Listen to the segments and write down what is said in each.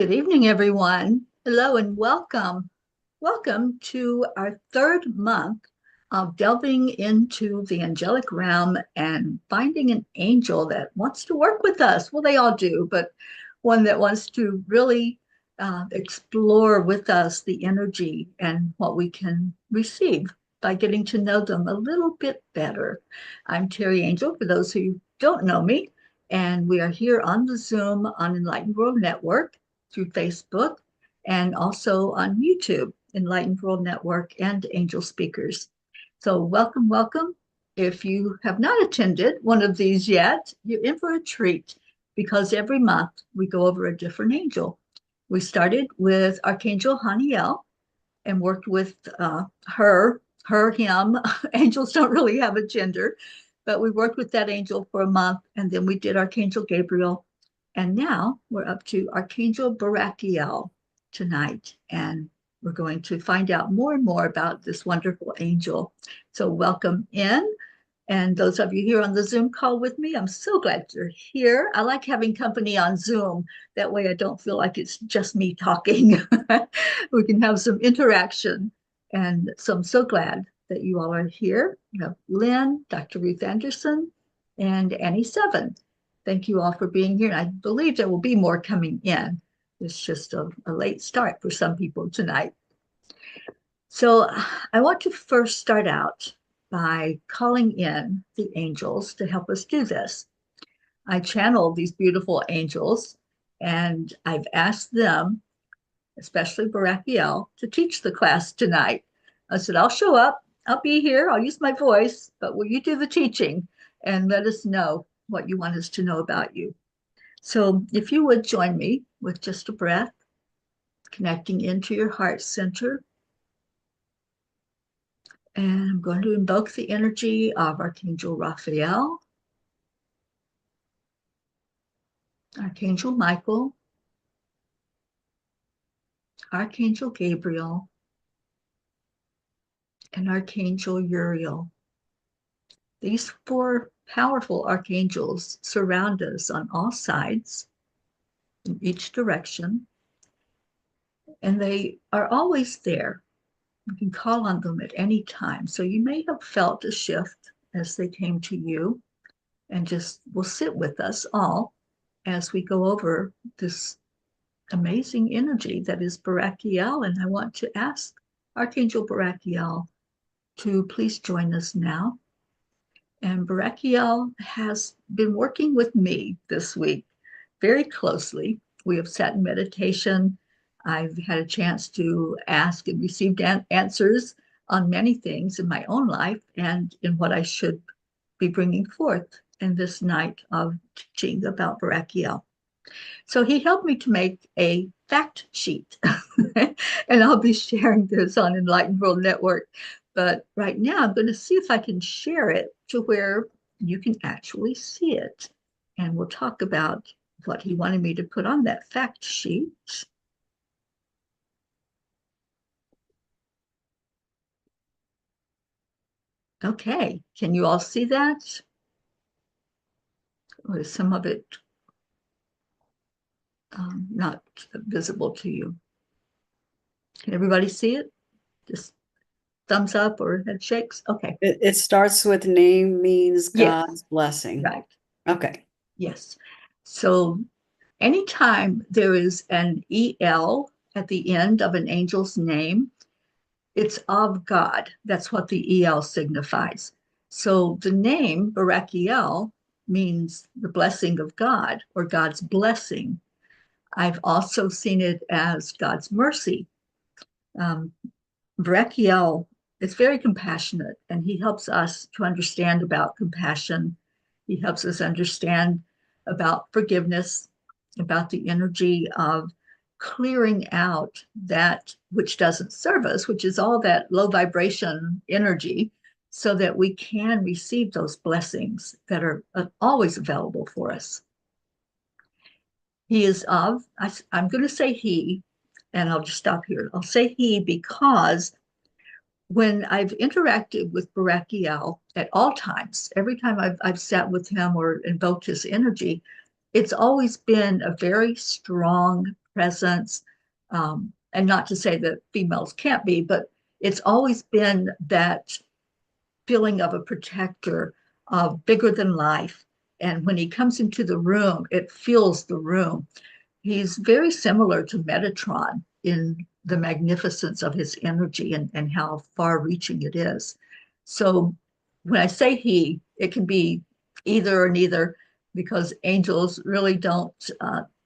Good evening, everyone. Hello and welcome. Welcome to our third month of delving into the angelic realm and finding an angel that wants to work with us. Well, they all do, but one that wants to really explore with us the energy and what we can receive by getting to know them a little bit better. I'm Terry Angel, for those who don't know me, and we are here on the Zoom on Enlightened World Network through Facebook and also on YouTube, Enlightened World Network and Angel Speakers. So welcome, welcome. If you have not attended one of these yet, you're in for a treat because every month we go over a different angel. We started with Archangel Haniel and worked with him. Angels don't really have a gender, but we worked with that angel for a month, and then we did Archangel Gabriel, and now we're up to Archangel Barachiel tonight, and we're going to find out more and more about this wonderful angel. So welcome in. And those of you here on the Zoom call with me, I'm so glad you're here. I like having company on Zoom. That way I don't feel like it's just me talking. We can have some interaction. And so I'm so glad that you all are here. We have Lynn, Dr. Ruth Anderson, and Annie Seven. Thank you all for being here. And I believe there will be more coming in. It's just a late start for some people tonight. So I want to first start out by calling in the angels to help us do this. I channel these beautiful angels, and I've asked them, especially Barachiel, to teach the class tonight. I said, I'll show up, I'll be here, I'll use my voice, but will you do the teaching and let us know what you want us to know about you? So if you would join me with just a breath, connecting into your heart center. And I'm going to invoke the energy of Archangel Raphael, Archangel Michael, Archangel Gabriel, and Archangel Uriel. These four powerful archangels surround us on all sides, in each direction, and they are always there. You can call on them at any time. So you may have felt a shift as they came to you, and just will sit with us all as we go over this amazing energy that is Barachiel. And I want to ask Archangel Barachiel to please join us now. And Barachiel has been working with me this week very closely. We have sat in meditation. I've had a chance to ask and receive answers on many things in my own life and in what I should be bringing forth in this night of teaching about Barachiel. So he helped me to make a fact sheet, and I'll be sharing this on Enlightened World Network. But right now, I'm going to see if I can share it to where you can actually see it. And we'll talk about what he wanted me to put on that fact sheet. Okay, can you all see that? Or is some of it not visible to you? Can everybody see it? Just thumbs up or head shakes? Okay. It starts with name means Yes. God's blessing. Right. Okay. Yes. So anytime there is an EL at the end of an angel's name, it's of God. That's what the EL signifies. So the name Barachiel means the blessing of God or God's blessing. I've also seen it as God's mercy. Um, Barachiel is very compassionate, and he helps us to understand about compassion. He helps us understand about forgiveness, about the energy of clearing out that which doesn't serve us, which is all that low vibration energy, so that we can receive those blessings that are always available for us. He is of, I'm going to say he, and I'll just stop here. I'll say he because when I've interacted with Barachiel at all times, every time I've sat with him or invoked his energy, it's always been a very strong presence. And not to say that females can't be, but it's always been that feeling of a protector, bigger than life. And when he comes into the room, it fills the room. He's very similar to Metatron in the magnificence of his energy and how far reaching it is. So when I say he, it can be either or neither, because angels really don't,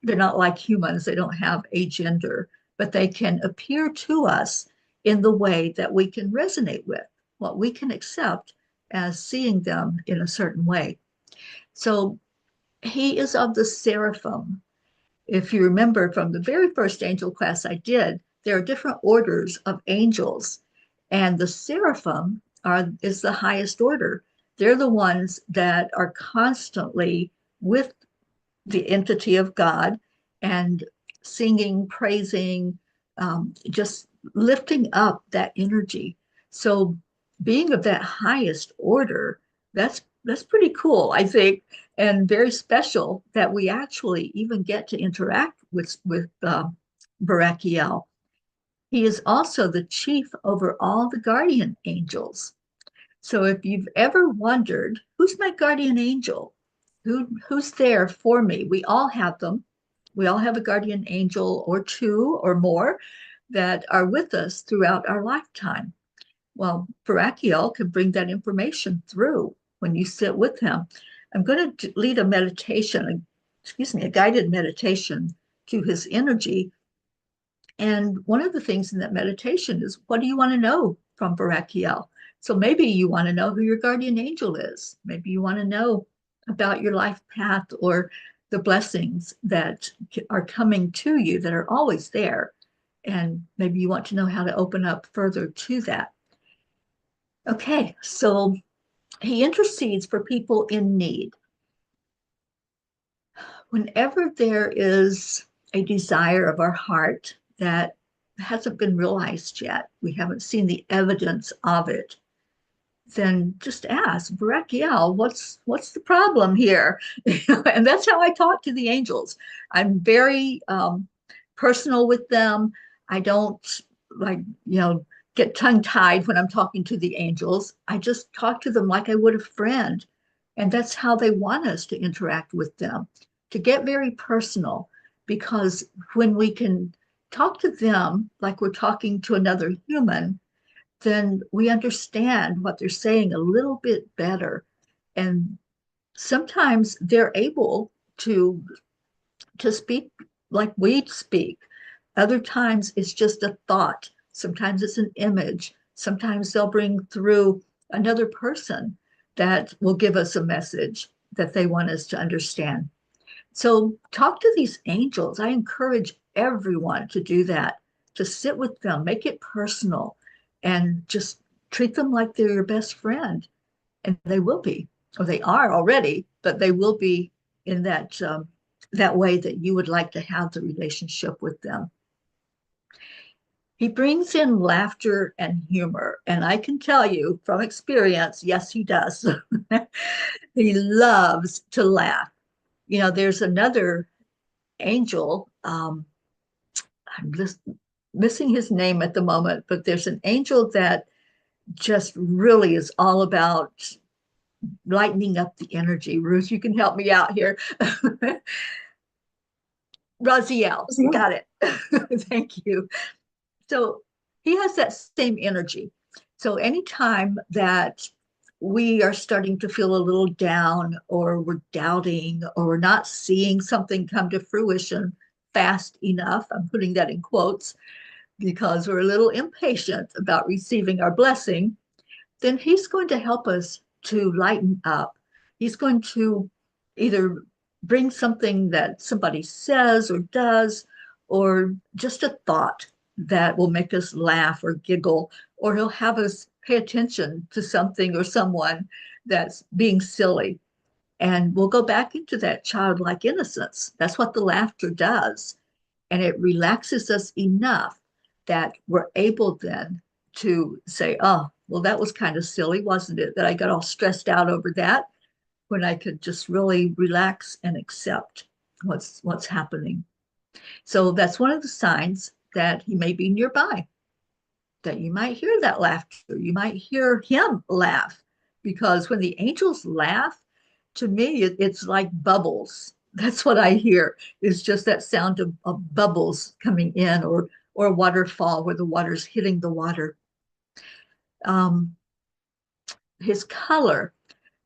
they're not like humans. They don't have a gender, but they can appear to us in the way that we can resonate with, what we can accept as seeing them in a certain way. So he is of the seraphim. If you remember from the very first angel class I did, there are different orders of angels, and the seraphim is the highest order. They're the ones that are constantly with the entity of God and singing, praising, just lifting up that energy. So being of that highest order, that's pretty cool, I think, and very special that we actually even get to interact with Barachiel. He is also the chief over all the guardian angels. So if you've ever wondered, who's my guardian angel? Who's there for me? We all have them. We all have a guardian angel or two or more that are with us throughout our lifetime. Well, Barachiel can bring that information through when you sit with him. I'm going to lead a meditation, a guided meditation to his energy. And one of the things in that meditation is, what do you want to know from Barachiel? So maybe you want to know who your guardian angel is. Maybe you want to know about your life path or the blessings that are coming to you that are always there. And maybe you want to know how to open up further to that. Okay, so he intercedes for people in need. Whenever there is a desire of our heart that hasn't been realized yet, we haven't seen the evidence of it, then just ask Barachiel, what's the problem here? And that's how I talk to the angels. I'm very personal with them. I don't like, get tongue-tied when I'm talking to the angels. I just talk to them like I would a friend. And that's how they want us to interact with them, to get very personal, because when we can talk to them like we're talking to another human, then we understand what they're saying a little bit better. And sometimes they're able to speak like we speak. Other times it's just a thought. Sometimes it's an image. Sometimes they'll bring through another person that will give us a message that they want us to understand. So talk to these angels. I encourage everyone to do that, to sit with them, make it personal, and just treat them like they're your best friend. And they will be, or they are already, but they will be in that way that you would like to have the relationship with them. He brings in laughter and humor. And I can tell you from experience, yes, he does. He loves to laugh. There's another angel. I'm just missing his name at the moment, but there's an angel that just really is all about lightening up the energy. Ruth, you can help me out here. Raziel, got it. Thank you. So he has that same energy. So anytime that we are starting to feel a little down, or we're doubting, or we're not seeing something come to fruition fast enough, I'm putting that in quotes because we're a little impatient about receiving our blessing, then he's going to help us to lighten up. He's going to either bring something that somebody says or does, or just a thought that will make us laugh or giggle, or he'll have us pay attention to something or someone that's being silly. And we'll go back into that childlike innocence. That's what the laughter does. And it relaxes us enough that we're able then to say, oh, well, that was kind of silly, wasn't it? That I got all stressed out over that, when I could just really relax and accept what's happening. So that's one of the signs that he may be nearby, that you might hear that laughter. You might hear him laugh, because when the angels laugh, to me, it's like bubbles. That's what I hear. It's just that sound of bubbles coming in, or a waterfall where the water's hitting the water. Um, his color.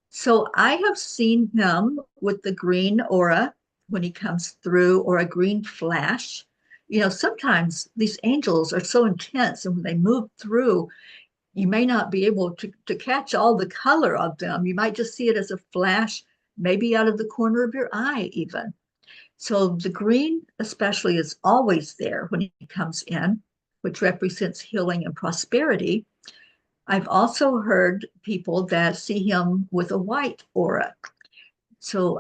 So I have seen him with the green aura when he comes through, or a green flash. You know, sometimes these angels are so intense, and when they move through, you may not be able to catch all the color of them. You might just see it as a flash, maybe out of the corner of your eye, even. So the green, especially, is always there when he comes in, which represents healing and prosperity. I've also heard people that see him with a white aura. So,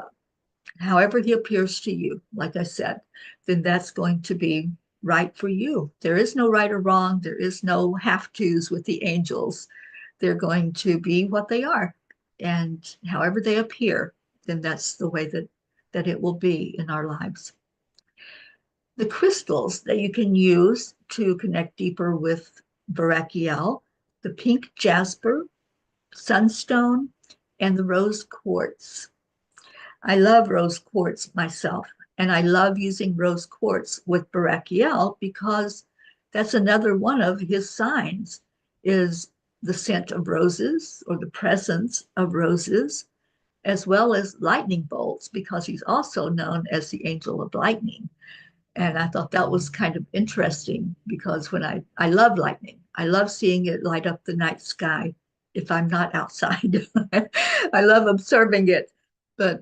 however he appears to you, like I said, then that's going to be right for you. There is no right or wrong. There is no have tos with the angels. They're going to be what they are. And however they appear, then that's the way that it will be in our lives. The crystals that you can use to connect deeper with Barachiel: the pink jasper, sunstone, and the rose quartz. I love rose quartz myself, and I love using rose quartz with Barachiel because that's another one of his signs, is the scent of roses, or the presence of roses, as well as lightning bolts, because he's also known as the angel of lightning. And I thought that was kind of interesting, because when I love lightning, I love seeing it light up the night sky if I'm not outside. I love observing it. But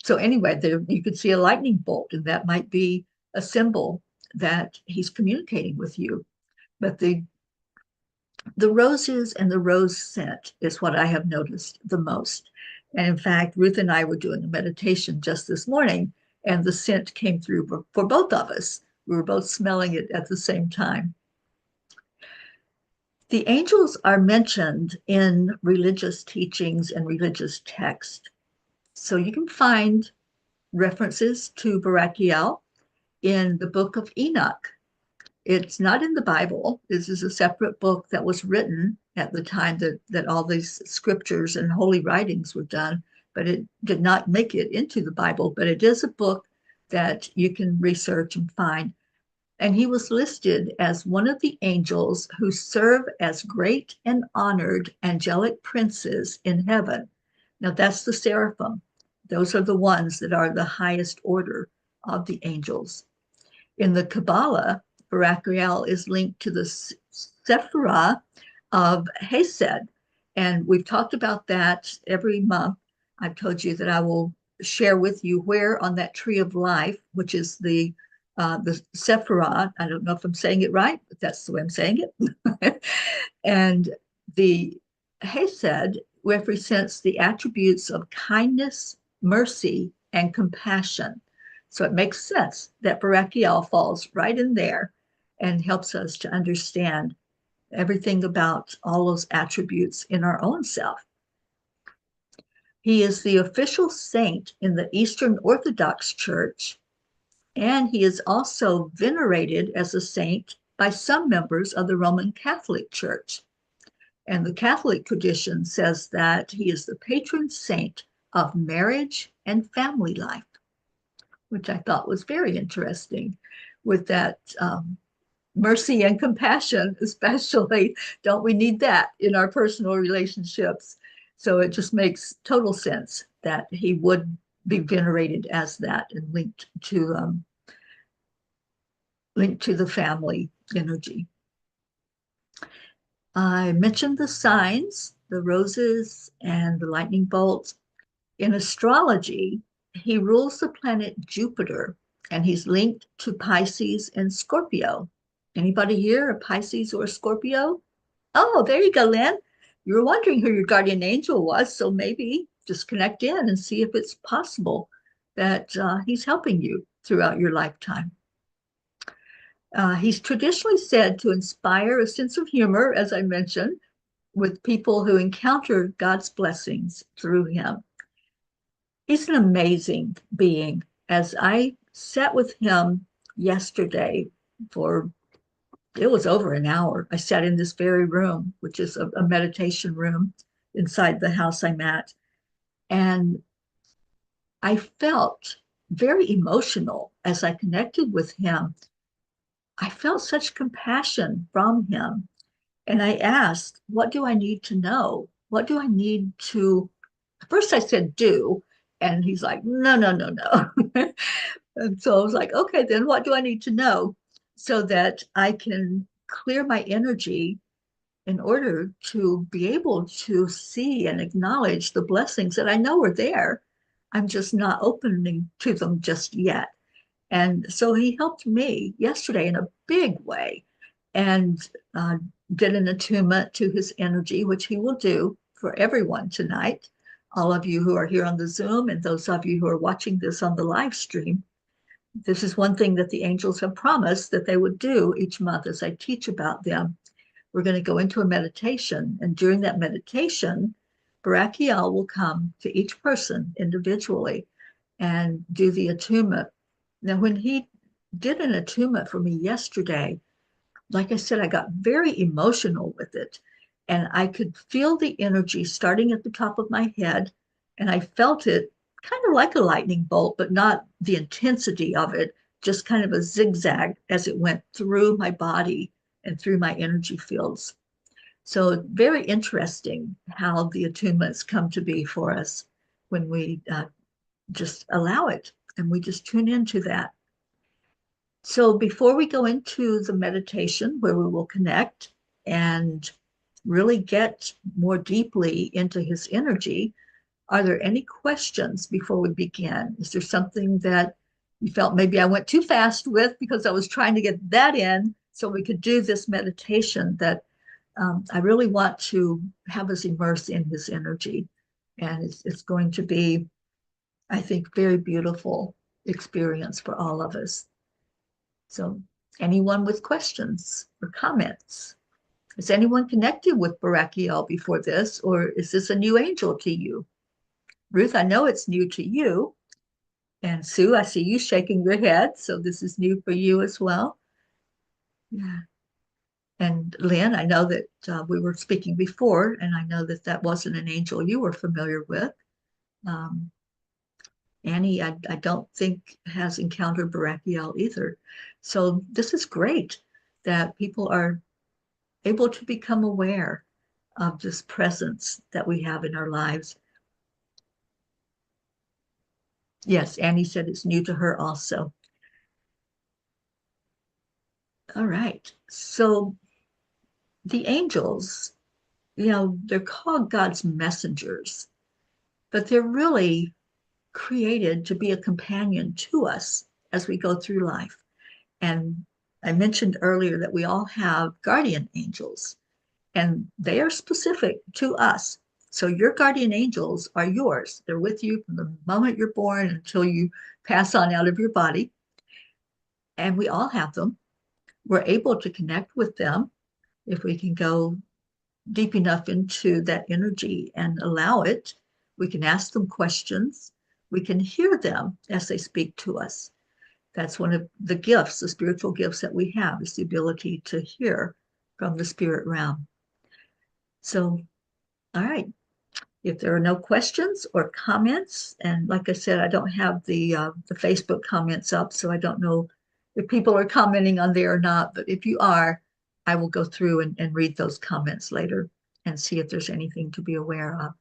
so anyway, there you could see a lightning bolt, and that might be a symbol that he's communicating with you. But the roses and the rose scent is what I have noticed the most. And in fact, Ruth and I were doing a meditation just this morning, and the scent came through for both of us. We were both smelling it at the same time. The angels are mentioned in religious teachings and religious texts. So you can find references to Barachiel in the book of Enoch. It's not in the Bible. This is a separate book that was written at the time that all these scriptures and holy writings were done, but it did not make it into the Bible. But it is a book that you can research and find. And he was listed as one of the angels who serve as great and honored angelic princes in heaven. Now, that's the seraphim. Those are the ones that are the highest order of the angels. In the Kabbalah, Barachiel is linked to the Sephirah of Hesed. And we've talked about that every month. I've told you that I will share with you where on that tree of life, which is the Sephirah, I don't know if I'm saying it right, but that's the way I'm saying it. And the Hesed represents the attributes of kindness, mercy, and compassion. So it makes sense that Barachiel falls right in there and helps us to understand everything about all those attributes in our own self. He is the official saint in the Eastern Orthodox Church, and he is also venerated as a saint by some members of the Roman Catholic Church. And the Catholic tradition says that he is the patron saint of marriage and family life, which I thought was very interesting, with that mercy and compassion, especially. Don't we need that in our personal relationships? So it just makes total sense that he would be venerated as that and linked to the family energy. I mentioned the signs, the roses and the lightning bolts. In astrology, he rules the planet Jupiter, and he's linked to Pisces and Scorpio. Anybody here a Pisces or a Scorpio? Oh, there you go, Lynn. You were wondering who your guardian angel was, so maybe just connect in and see if it's possible that he's helping you throughout your lifetime. He's traditionally said to inspire a sense of humor, as I mentioned, with people who encounter God's blessings through him. He's an amazing being. As I sat with him yesterday for, it was over an hour. I sat in this very room, which is a meditation room inside the house I'm at. And I felt very emotional as I connected with him. I felt such compassion from him. And I asked, what do I need to know? What do I need to, first I said, do. And he's like, no, no, no, no. And so I was like, okay, then what do I need to know so that I can clear my energy in order to be able to see and acknowledge the blessings that I know are there. I'm just not opening to them just yet. And so he helped me yesterday in a big way and uh, did an attunement to his energy, which he will do for everyone tonight. All of you who are here on the Zoom and those of you who are watching this on the live stream. This is one thing that the angels have promised that they would do each month as I teach about them. We're going to go into a meditation, and during that meditation, Barachiel will come to each person individually and do the attunement. Now, when he did an attunement for me yesterday, like I said, I got very emotional with it. And I could feel the energy starting at the top of my head. And I felt it kind of like a lightning bolt, but not the intensity of it, just kind of a zigzag as it went through my body and through my energy fields. So, very interesting how the attunements come to be for us when we just allow it and we just tune into that. So before we go into the meditation where we will connect and really get more deeply into his energy, are there any questions before we begin? Is there something that you felt maybe I went too fast with because I was trying to get that in so we could do this meditation that I really want to have us immerse in his energy? And it's going to be, I think, very beautiful experience for all of us. So anyone with questions or comments? Is anyone connected with Barachiel before this, or is this a new angel to you? Ruth, I know it's new to you. And Sue, I see you shaking your head, so this is new for you as well. Yeah. And Lynn, I know that we were speaking before, and I know that that wasn't an angel you were familiar with. Um, Annie, I don't think has encountered Barachiel either. So this is great that people are able to become aware of this presence that we have in our lives. Yes, Annie said it's new to her also. All right. So the angels, they're called God's messengers, but they're really created to be a companion to us as we go through life. And I mentioned earlier that we all have guardian angels, and they are specific to us. So your guardian angels are yours. They're with you from the moment you're born until you pass on out of your body. And we all have them. We're able to connect with them if we can go deep enough into that energy and allow it. We can ask them questions. We can hear them as they speak to us. That's one of the gifts, the spiritual gifts that we have, is the ability to hear from the spirit realm. So, all right. If there are no questions or comments, and like I said, I don't have the Facebook comments up, so I don't know if people are commenting on there or not. But if you are, I will go through and read those comments later and see if there's anything to be aware of.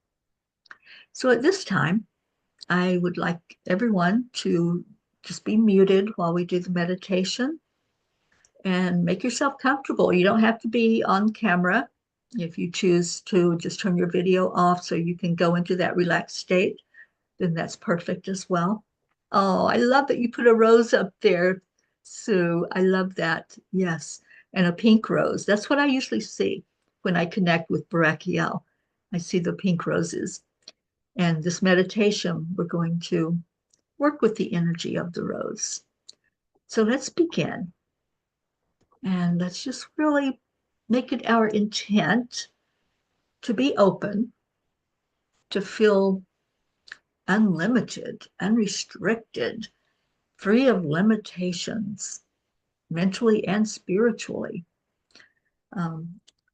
So at this time, I would like everyone to just be muted while we do the meditation and make yourself comfortable. You don't have to be on camera. If you choose to just turn your video off so you can go into that relaxed state, then that's perfect as well. Oh, I love that you put a rose up there, Sue. I love that. Yes. And a pink rose. That's what I usually see when I connect with Barachiel. I see the pink roses. And this meditation, we're going to work with the energy of the rose. So let's begin. And let's just really make it our intent to be open, to feel unlimited, unrestricted free of limitations, mentally and spiritually.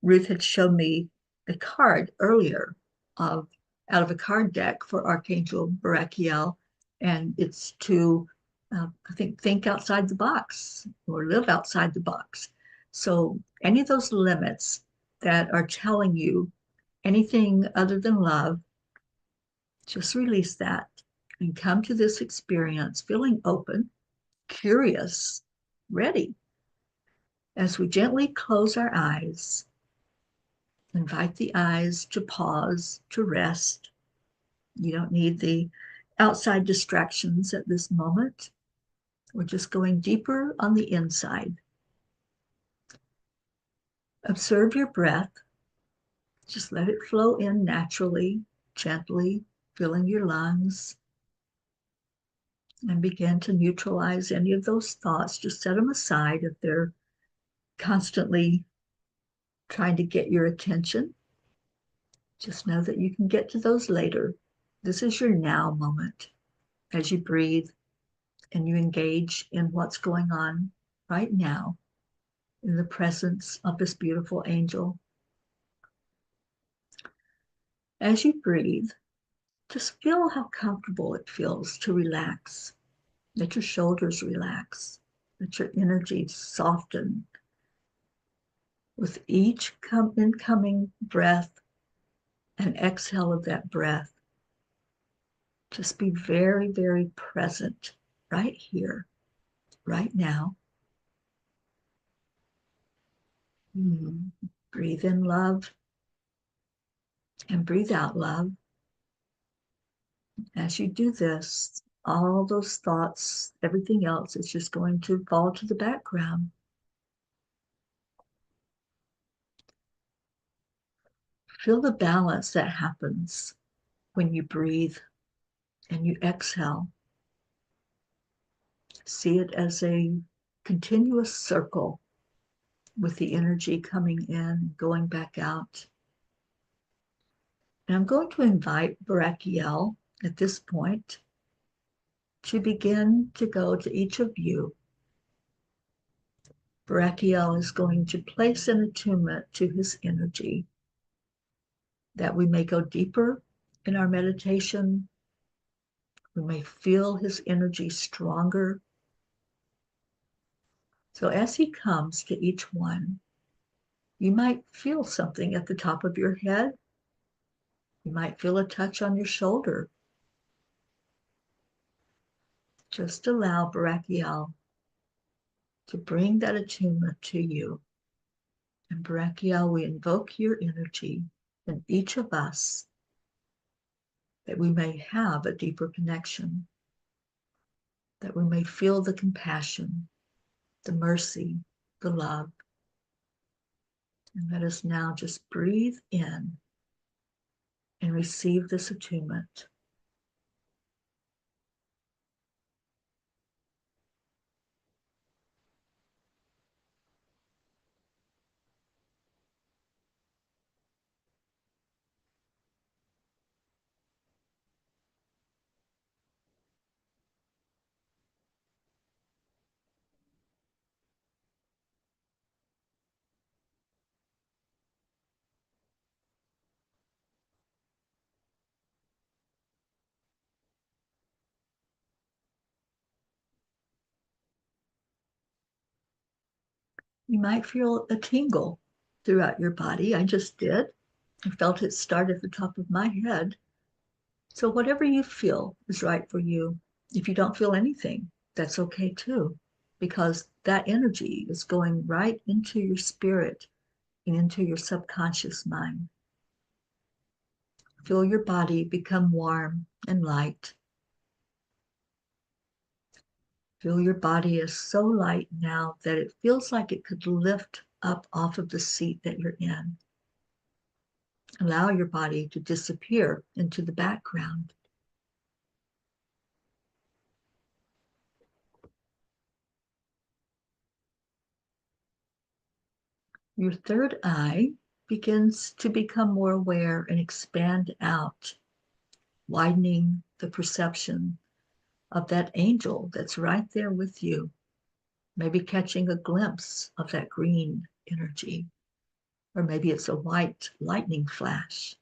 Ruth had shown me a card earlier of out of a card deck for Archangel Barachiel, and it's to I think outside the box or live outside the box. So any of those limits that are telling you anything other than love, just release that and come to this experience feeling open, curious, ready. As we gently close our eyes, invite the eyes to pause, to rest. You don't need the outside distractions at this moment. We're just going deeper on the inside. Observe your breath. Just let it flow in naturally, gently, filling your lungs. And begin to neutralize any of those thoughts. Just set them aside if they're constantly trying to get your attention. Just know that you can get to those later. This is your now moment as you breathe and you engage in what's going on right now in the presence of this beautiful angel. As you breathe, just feel how comfortable it feels to relax. Let your shoulders relax. Let your energy soften. With each incoming breath and exhale of that breath, just be very, very present right here, right now. Breathe in love and breathe out love. As you do this, all those thoughts, everything else is just going to fall to the background. Feel the balance that happens when you breathe and you exhale. See it as a continuous circle with the energy coming in and going back out. And I'm going to invite Barachiel at this point to begin to go to each of you. Barachiel is going to place an attunement to his energy that we may go deeper in our meditation. We may feel his energy stronger. So as he comes to each one, you might feel something at the top of your head. You might feel a touch on your shoulder. Just allow Barachiel to bring that attunement to you. And Barachiel, we invoke your energy in each of us that we may have a deeper connection, that we may feel the compassion, the mercy, the love. And let us now just breathe in and receive this attunement. You might feel a tingle throughout your body. I just did. I felt it start at the top of my head. So whatever you feel is right for you. If you don't feel anything, that's okay too, because that energy is going right into your spirit and into your subconscious mind. Feel your body become warm and light. Feel your body is so light now that it feels like it could lift up off of the seat that you're in. Allow your body to disappear into the background. Your third eye begins to become more aware and expand out, widening the perception of that angel that's right there with you, maybe catching a glimpse of that green energy, or maybe it's a white lightning flash.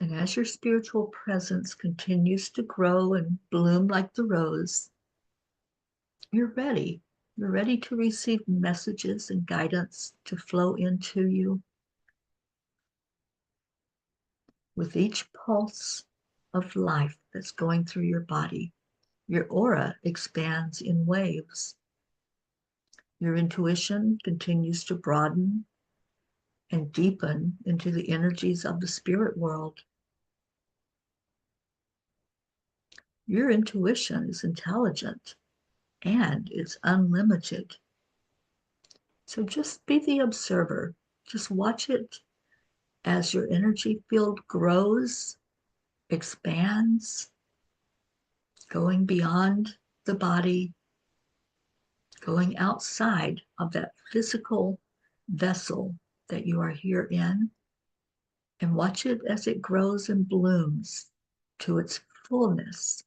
And as your spiritual presence continues to grow and bloom like the rose, you're ready. You're ready to receive messages and guidance to flow into you. With each pulse of life that's going through your body, your aura expands in waves. Your intuition continues to broaden and deepen into the energies of the spirit world. Your intuition is intelligent and it's unlimited. So just be the observer. Just watch it as your energy field grows, expands, going beyond the body, going outside of that physical vessel that you are here in, and watch it as it grows and blooms to its fullness.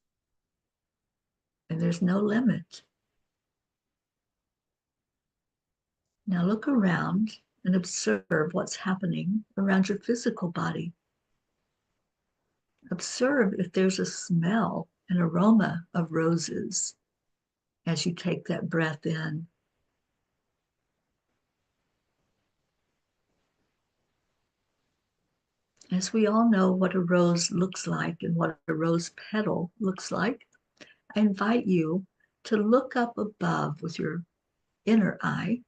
And there's no limit. Now look around and observe what's happening around your physical body. Observe if there's a smell, an aroma of roses as you take that breath in. As we all know what a rose looks like and what a rose petal looks like, I invite you to look up above with your inner eye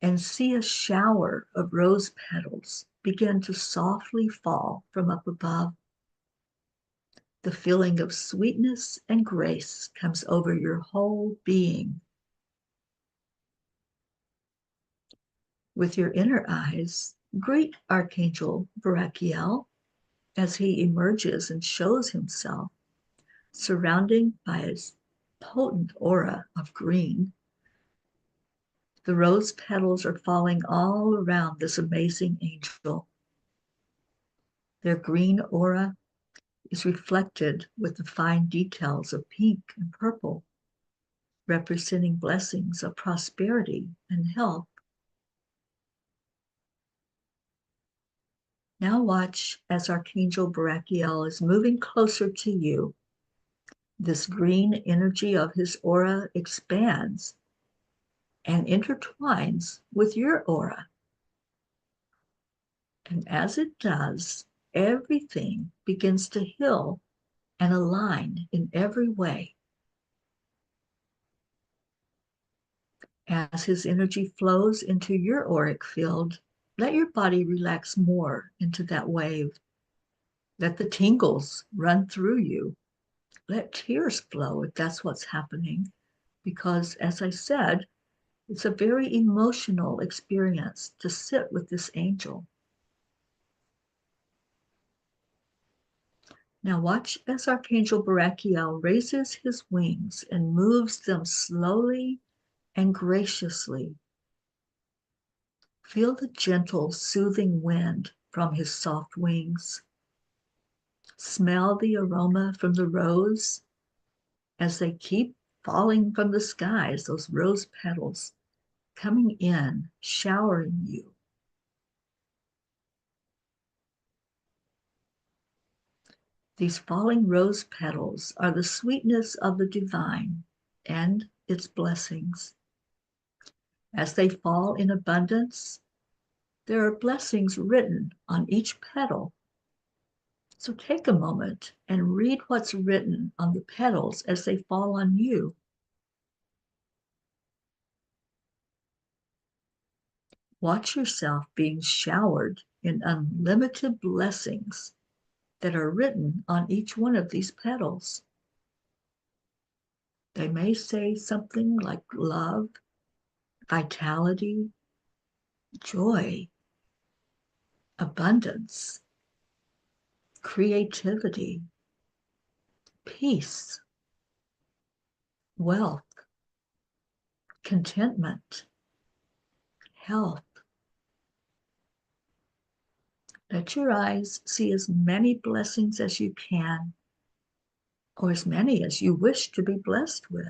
and see a shower of rose petals begin to softly fall from up above. The feeling of sweetness and grace comes over your whole being. With your inner eyes, greet Archangel Barachiel as he emerges and shows himself, surrounding by his potent aura of green. The rose petals are falling all around this amazing angel. Their green aura is reflected with the fine details of pink and purple, representing blessings of prosperity and health. Now watch as Archangel Barachiel is moving closer to you. This green energy of his aura expands and intertwines with your aura. And as it does, everything begins to heal and align in every way. As his energy flows into your auric field, let your body relax more into that wave. Let the tingles run through you. Let tears flow if that's what's happening, because as I said, it's a very emotional experience to sit with this angel. Now watch as Archangel Barachiel raises his wings and moves them slowly and graciously. Feel the gentle, soothing wind from his soft wings. Smell the aroma from the rose as they keep falling from the skies, those rose petals coming in, showering you. These falling rose petals are the sweetness of the divine and its blessings. As they fall in abundance, there are blessings written on each petal. So take a moment and read what's written on the petals as they fall on you. Watch yourself being showered in unlimited blessings that are written on each one of these petals. They may say something like love, vitality, joy, abundance, creativity, peace, wealth, contentment, health, Let your eyes see as many blessings as you can, or as many as you wish to be blessed with.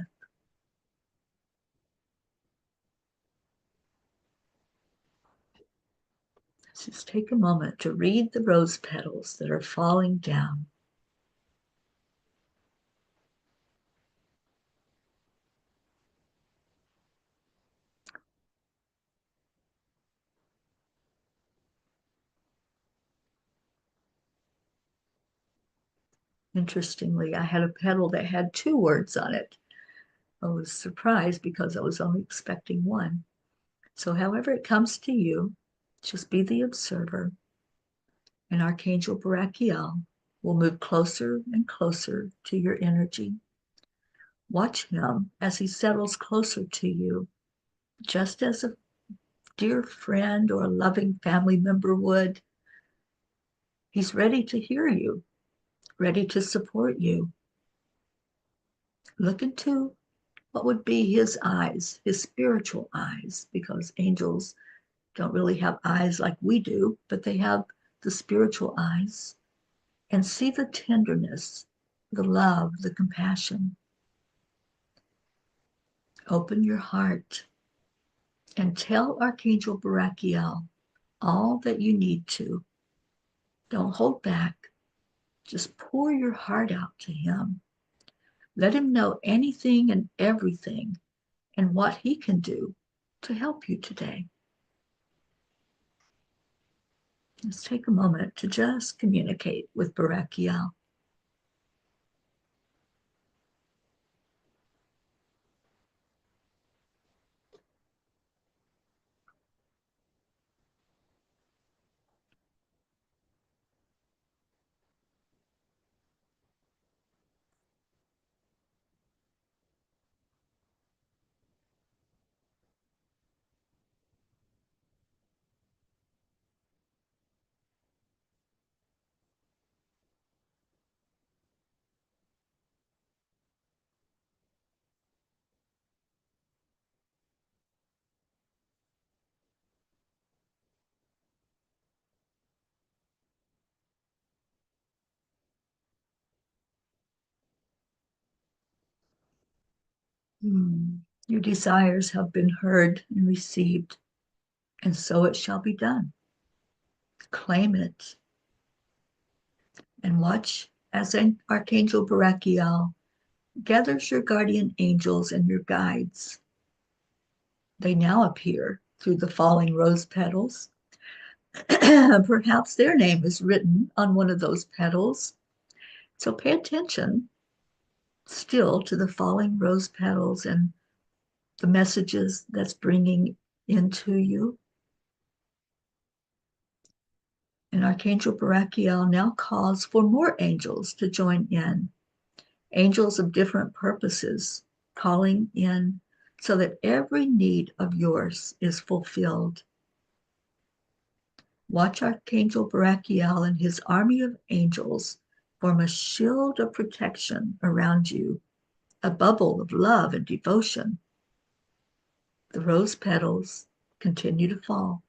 Just take a moment to read the rose petals that are falling down. Interestingly, I had a petal that had 2 words on it. I was surprised because I was only expecting 1. So however it comes to you, just be the observer. And Archangel Barachiel will move closer and closer to your energy. Watch him as he settles closer to you, just as a dear friend or a loving family member would. He's ready to hear you, ready to support you. Look into what would be his eyes, his spiritual eyes, because angels don't really have eyes like we do, but they have the spiritual eyes. And see the tenderness, the love, the compassion. Open your heart and tell Archangel Barachiel all that you need to. Don't hold back. Just pour your heart out to him. Let him know anything and everything and what he can do to help you today. Let's take a moment to just communicate with Barachiel. Your desires have been heard and received, and so it shall be done. Claim it and watch as Archangel Barachiel gathers your guardian angels and your guides. They now appear through the falling rose petals. Perhaps their name is written on one of those petals. So pay attention still to the falling rose petals and the messages that's bringing into you. And Archangel Barachiel now calls for more angels to join in, angels of different purposes, calling in so that every need of yours is fulfilled. Watch Archangel Barachiel and his army of angels form a shield of protection around you, a bubble of love and devotion. The rose petals continue to fall.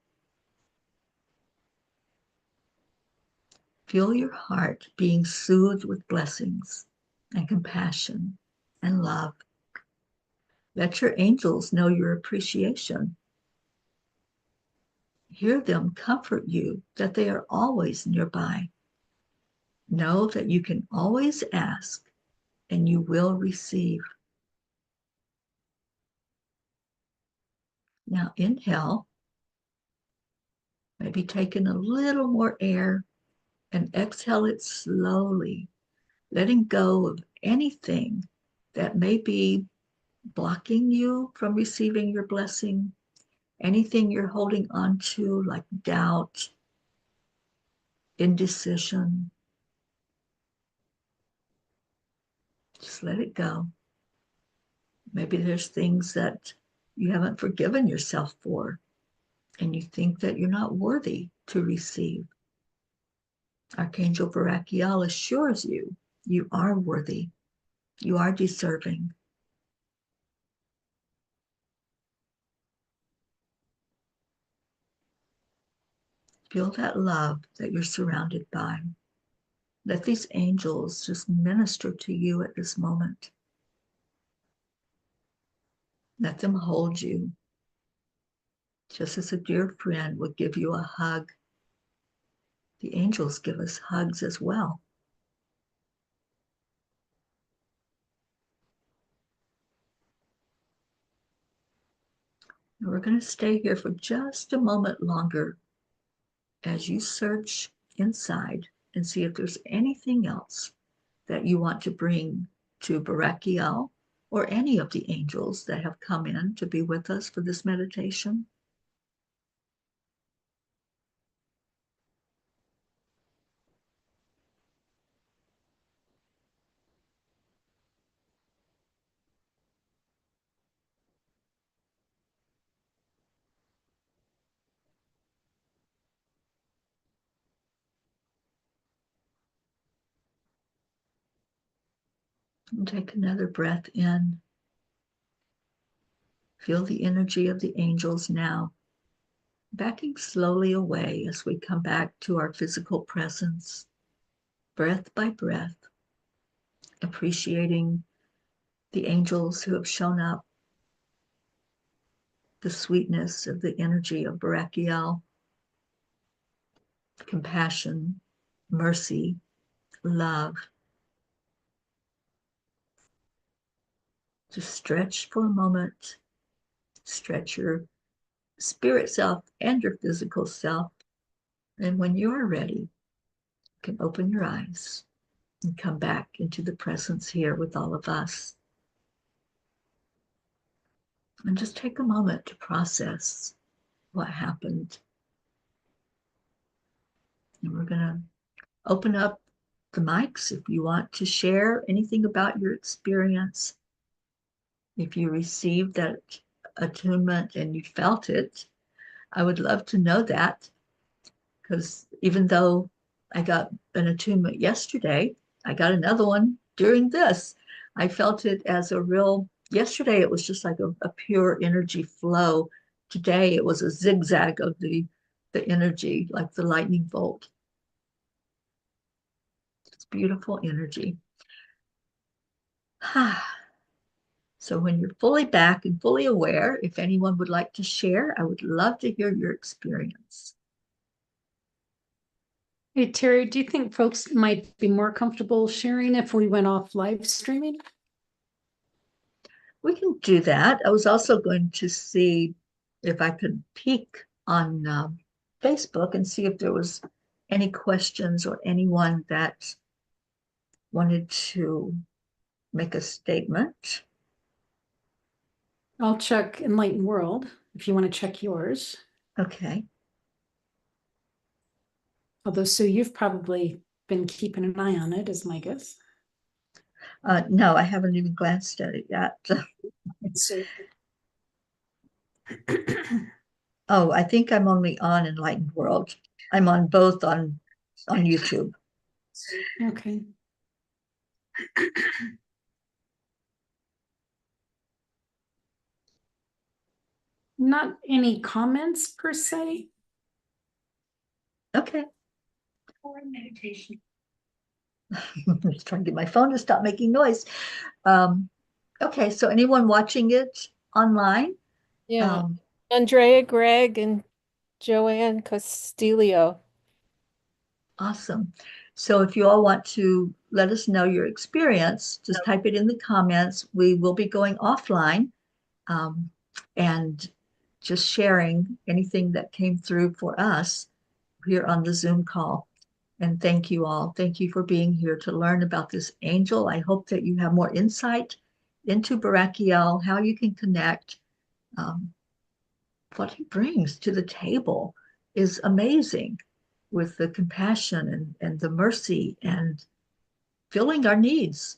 Feel your heart being soothed with blessings and compassion and love. Let your angels know your appreciation. Hear them comfort you that they are always nearby. Know that you can always ask and you will receive. Now inhale, maybe take in a little more air and exhale it slowly, letting go of anything that may be blocking you from receiving your blessing, anything you're holding on to like doubt, indecision. Just let it go. Maybe there's things that you haven't forgiven yourself for, and you think that you're not worthy to receive. Archangel Barachiel assures you you are worthy, you are deserving. Feel that love that you're surrounded by. Let these angels just minister to you at this moment. Let them hold you, just as a dear friend would give you a hug. The angels give us hugs as well. And we're going to stay here for just a moment longer as you search inside and see if there's anything else that you want to bring to Barachiel or any of the angels that have come in to be with us for this meditation. And take another breath in. Feel the energy of the angels now, backing slowly away as we come back to our physical presence, breath by breath, appreciating the angels who have shown up, the sweetness of the energy of Barachiel, compassion, mercy, love. Just stretch for a moment, stretch your spirit self and your physical self. And when you're ready, you can open your eyes and come back into the presence here with all of us. And just take a moment to process what happened. And we're going to open up the mics if you want to share anything about your experience. If you received that attunement and you felt it, I would love to know that, because even though I got an attunement yesterday, I got another one during this. I felt it as a real, yesterday it was just like a pure energy flow. Today it was a zigzag of the energy, like the lightning bolt. It's beautiful energy. So when you're fully back and fully aware, if anyone would like to share, I would love to hear your experience. Hey, Terry, do you think folks might be more comfortable sharing if we went off live streaming? We can do that. I was also going to see if I could peek on Facebook and see if there was any questions or anyone that wanted to make a statement. I'll check Enlightened World if you want to check yours. Okay. Although, Sue, you've probably been keeping an eye on it, is my guess. No, I haven't even glanced at it yet. So, Oh, I think I'm only on Enlightened World. I'm on both on YouTube. okay. Not any comments per se. Okay. Or meditation. I'm just trying to get my phone to stop making noise. Okay, so anyone watching it online? Yeah, Andrea Gregg and Joanne Castillo. Awesome. So if you all want to let us know your experience, just type it in the comments. We will be going offline and just sharing anything that came through for us here on the Zoom call. And thank you all. Thank you for being here to learn about this angel. I hope that you have more insight into Barachiel, how you can connect. What he brings to the table is amazing, with the compassion and the mercy and filling our needs.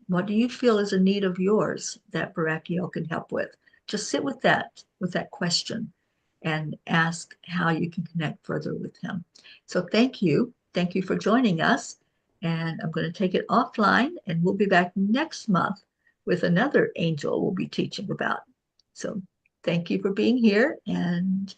What do you feel is a need of yours that Barachiel can help with? Just sit with that question and ask how you can connect further with him. So thank you. Thank you for joining us. And I'm going to take it offline, and we'll be back next month with another angel we'll be teaching about. So thank you for being here, and